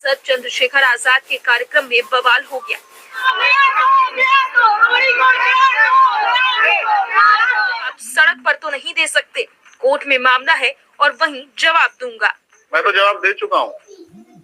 सांसद चंद्रशेखर आजाद के कार्यक्रम में बवाल हो गया। आप सड़क पर तो नहीं दे सकते, कोर्ट में मामला है और वहीं जवाब दूंगा। मैं तो जवाब दे चुका हूँ।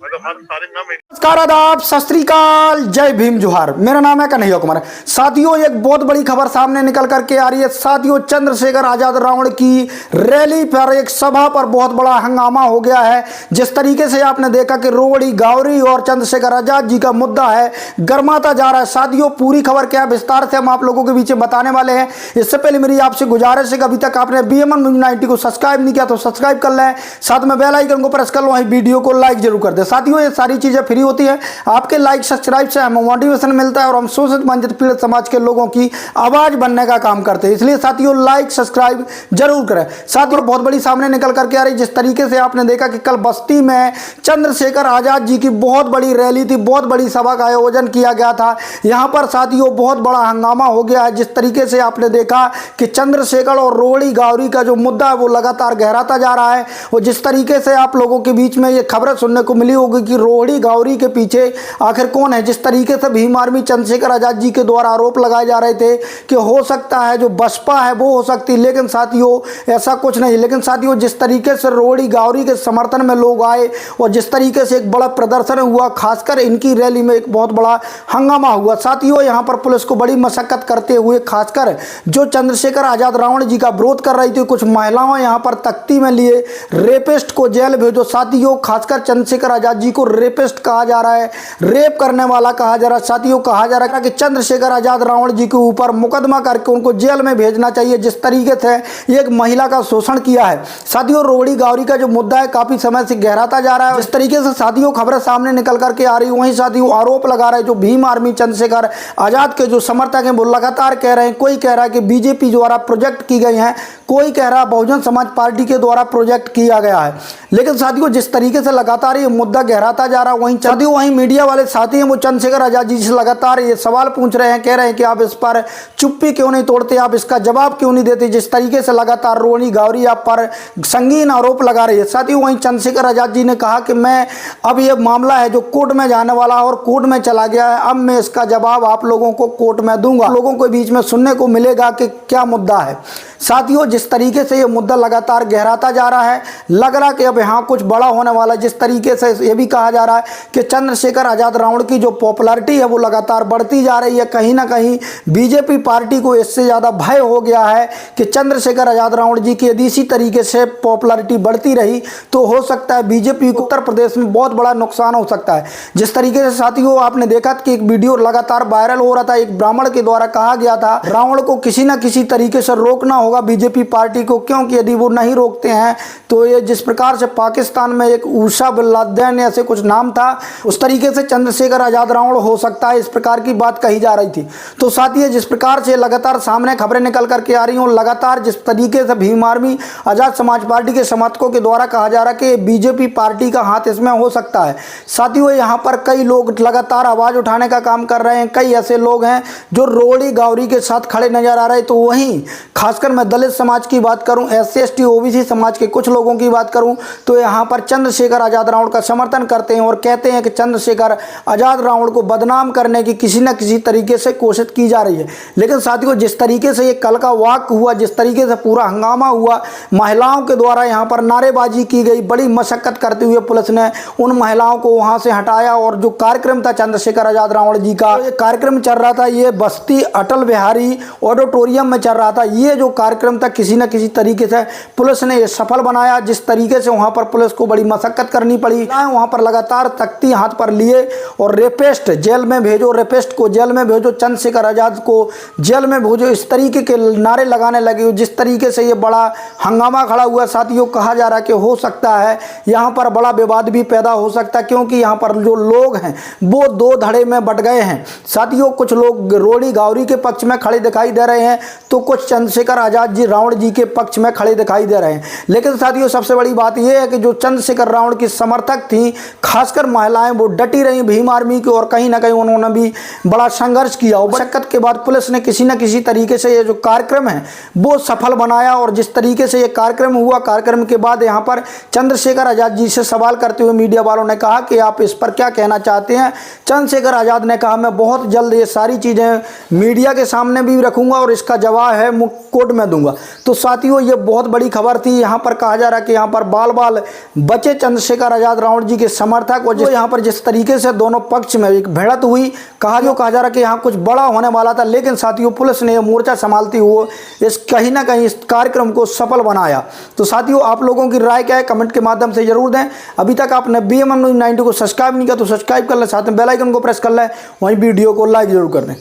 मैं तो हर सारी नमस्कार, आदाब, सत श्री अकाल, जय भीम, जोहार। मेरा नाम है कन्हैया कुमार। साथियों, एक बहुत बड़ी खबर सामने निकल करके आ रही है। साथियों, चंद्रशेखर आजाद रावण की रैली पर, एक सभा पर बहुत बड़ा हंगामा हो गया है। जिस तरीके से आपने देखा कि रोवड़ी गावरी और चंद्रशेखर आजाद जी का मुद्दा है, गर्माता जा रहा है। साथियों, पूरी खबर क्या विस्तार से हम आप लोगों के बीच में बताने वाले हैं। इससे पहले मेरी आपसे गुजारिश है कि अभी तक आपने BMN News 90 को सब्सक्राइब नहीं किया तो सब्सक्राइब कर लें, साथ में बेल आइकन को प्रेस कर लो, वहीं वीडियो को लाइक जरूर कर दे। साथियों, ये सारी चीजें फ्री होती है। आपके लाइक सब्सक्राइब से हमें मोटिवेशन मिलता है और हम शोषित वंचित पीड़ित समाज के लोगों की आवाज बनने का काम करते हैं। इसलिए साथियों, लाइक सब्सक्राइब जरूर करें। साथियों, बहुत बड़ी सामने निकल करके आ रही, जिस तरीके से आपने देखा कि कल बस्ती में चंद्रशेखर आजाद जी की बहुत बड़ी रैली थी, बहुत बड़ी सभा का आयोजन किया गया था। यहां पर साथियों बहुत बड़ा हंगामा हो गया है। जिस तरीके से आपने देखा कि चंद्रशेखर और रोवड़ी गावरी का जो मुद्दा है वो लगातार गहराता जा रहा है। और जिस तरीके से आप लोगों के बीच में ये खबरें सुनने को मिली होगी कि रोवड़ी गावरी के पीछे आखिर कौन है। जिस तरीके से भीम आर्मी चंद्रशेखर आजाद जी के द्वारा आरोप लगाए जा रहे थे कि हो सकता है जो बसपा है वो हो सकती, लेकिन साथियों ऐसा कुछ नहीं। लेकिन साथियों, जिस तरीके से रोवड़ी गावरी के समर्थन में लोग आए और जिस तरीके से एक बड़ा प्रदर्शन हुआ, खासकर इनकी रैली में एक बहुत बड़ा हंगामा हुआ। साथियों, यहां पर पुलिस को बड़ी मशक्कत करते हुए, खासकर जो चंद्रशेखर आजाद रावण जी का विरोध कर रही थी, कुछ महिलाओं यहां पर तख्ती में लिए रेपिस्ट को जेल भेजो। साथियों, खासकर चंद्रशेखर आजाद जी को रेपिस्ट कहा जा रहा है, रेप करने वाला कहा जा रहा है। साथियों, कहा जा रहा है कि चंद्रशेखर आजाद रावण जी के ऊपर मुकदमा करके उनको जेल में भेजना चाहिए, जिस तरीके से एक महिला का शोषण किया है। साथियों, रोवड़ी गावरी का जो मुद्दा है काफी समय से गहराता जा रहा है। जिस तरीके से साथियों खबरें सामने निकल करके आ रही, वहीं साथियों आरोप लगा रहे जो भीम आर्मी चंद्रशेखर आजाद के जो समर्थक हैं वो लगातार कह रहे हैं। कोई कह रहा है कि बीजेपी द्वारा प्रोजेक्ट की गई है, कोई कह रहा है बहुजन समाज पार्टी के द्वारा प्रोजेक्ट किया गया है। लेकिन साथियों, जिस तरीके से लगातार ये मुद्दा गहराता जा रहा है, वहीं मीडिया वाले साथी हैं वो चंद्रशेखर आजाद जी से लगातार ये सवाल पूछ रहे हैं, कह रहे हैं कि आप इस पर चुप्पी क्यों नहीं तोड़ते, आप इसका जवाब क्यों नहीं देते। जिस तरीके से लगातार रोवड़ी गावरी आप पर संगीन आरोप लगा रही है। साथियों, वहीं चंद्रशेखर आजाद जी ने कहा कि मैं अब ये मामला है जो कोर्ट में जाने वाला है और कोर्ट में चला गया है, अब मैं इसका जवाब आप लोगों को कोर्ट में दूंगा। लोगों के बीच में सुनने को मिलेगा कि क्या मुद्दा है। साथियों, जिस तरीके से ये मुद्दा लगातार गहराता जा रहा है, लग रहा कि अब यहाँ कुछ बड़ा होने वाला है। जिस तरीके से ये भी कहा जा रहा है कि चंद्रशेखर आजाद रावण की जो पॉपुलैरिटी है वो लगातार बढ़ती जा रही है। कहीं ना कहीं बीजेपी पार्टी को इससे ज़्यादा भय हो गया है कि चंद्रशेखर आजाद रावण जी की यदि इसी तरीके से पॉपुलैरिटी बढ़ती रही तो हो सकता है बीजेपी को उत्तर प्रदेश में बहुत बड़ा नुकसान हो सकता है। जिस तरीके से साथियों आपने देखा कि एक वीडियो लगातार वायरल हो रहा था, एक ब्राह्मण के द्वारा कहा गया था रावण को किसी न किसी तरीके से रोकना होगा बीजेपी पार्टी को, क्योंकि यदि वो नहीं रोकते हैं तो ये जिस प्रकार से पाकिस्तान में एक उषा बिन लादेन ऐसे कुछ नाम था, उस तरीके से चंद्रशेखर आजाद रावण हो सकता है, इस प्रकार की बात कही जा रही थी। तो साथियों, जिस प्रकार से लगातार सामने खबरें निकल करके आ रही हूँ, लगातार जिस तरीके से भीम आर्मी आजाद समाज पार्टी के समर्थकों के द्वारा कहा जा रहा है कि बीजेपी पार्टी का हाथ इसमें हो सकता है। साथियों, यहाँ पर कई लोग लगातार आवाज उठाने का काम कर रहे हैं। कई ऐसे लोग हैं जो रोवड़ी गावरी के साथ खड़े नजर आ रहे हैं। तो वहीं खासकर मैं दलित समाज की बात करूं, SC ST OBC समाज के कुछ लोगों की बात करूं तो यहाँ पर चंद्रशेखर आजाद रावण का समर्थन करते हैं और कहते हैं कि चंद्रशेखर आजाद रावण को बदनाम करने की किसी न किसी तरीके से कोशिश की जा रही है। लेकिन साथियों, जिस तरीके से ये कल का वाक़ हुआ, जिस तरीके से पूरा हंगामा हुआ, महिलाओं के द्वारा यहाँ पर नारेबाजी की गई, बड़ी मशक्कत करते हुए पुलिस ने उन महिलाओं को वहाँ से हटाया। और जो कार्यक्रम था चंद्रशेखर आजाद रावण जी का, ये कार्यक्रम चल रहा था, ये बस्ती अटल बिहारी ऑडिटोरियम में चल रहा था। ये जो कार्यक्रम था किसी न किसी तरीके से पुलिस ने ये सफल बनाया। जिस तरीके से वहाँ पर पुलिस को बड़ी मशक्कत करनी पड़ी, वहाँ पर लगातार तख्ती हाथ पर लिए और रेपिस्ट जेल में भेजो, रेपिस्ट को जेल में भेजो, चंद्रशेखर आजाद को जेल में भेजो, इस तरीके के नारे लगाने लगे। जिस तरीके से ये बड़ा हंगामा खड़ा हुआ, साथियों कहा जा रहा है कि हो सकता है यहाँ पर बड़ा विवाद भी पैदा हो सकता है, क्योंकि यहाँ पर जो लोग हैं वो दो धड़े में बट गए हैं। साथियों, कुछ लोग रोवड़ी गावरी के पक्ष में खड़े दिखाई दे रहे हैं तो कुछ चंद्रशेखर आजाद जी रावण जी के पक्ष में खड़े दिखाई दे रहे हैं। लेकिन साथियों, सबसे बड़ी बात यह है कि जो चंद्रशेखर रावण की समर्थक थी आदमी, खासकर महिलाएं वो डटी रही भीम आर्मी की और कहीं ना कहीं उन्होंने भी बड़ा संघर्ष किया और मशक्कत के बाद पुलिस ने किसी न किसी तरीके से ये जो कार्यक्रम है वो सफल बनाया। और जिस तरीके से ये कार्यक्रम हुआ, कार्यक्रम के बाद यहाँ पर चंद्रशेखर आज़ाद जी से सवाल करते हुए मीडिया वालों ने कहा कि आप इस पर क्या कहना चाहते हैं। चंद्रशेखर आज़ाद ने कहा मैं बहुत जल्द ये सारी चीज़ें मीडिया के सामने भी रखूंगा और इसका जवाब है कोर्ट में दूंगा। तो साथियों ये बहुत बड़ी खबर थी। यहाँ पर कहा जा रहा है कि यहाँ पर बाल बाल बचे चंद्रशेखर आज़ाद रावण जी के समर्थक और यहाँ पर जिस तरीके से दोनों पक्ष में एक भिड़ंत हुई, कहा जा रहा है कि यहाँ कुछ बड़ा होने वाला था, लेकिन साथियों पुलिस ने मोर्चा संभालती हुए इस कहीं ना कहीं इस कार्यक्रम को सफल बनाया। तो साथियों आप लोगों की राय क्या है कमेंट के माध्यम से जरूर दें। अभी तक आपने BMM News 90 को सब्सक्राइब नहीं किया तो सब्सक्राइब कर लें, साथ में बेल आइकन को प्रेस कर लें, वहीं वीडियो को लाइक जरूर कर दें।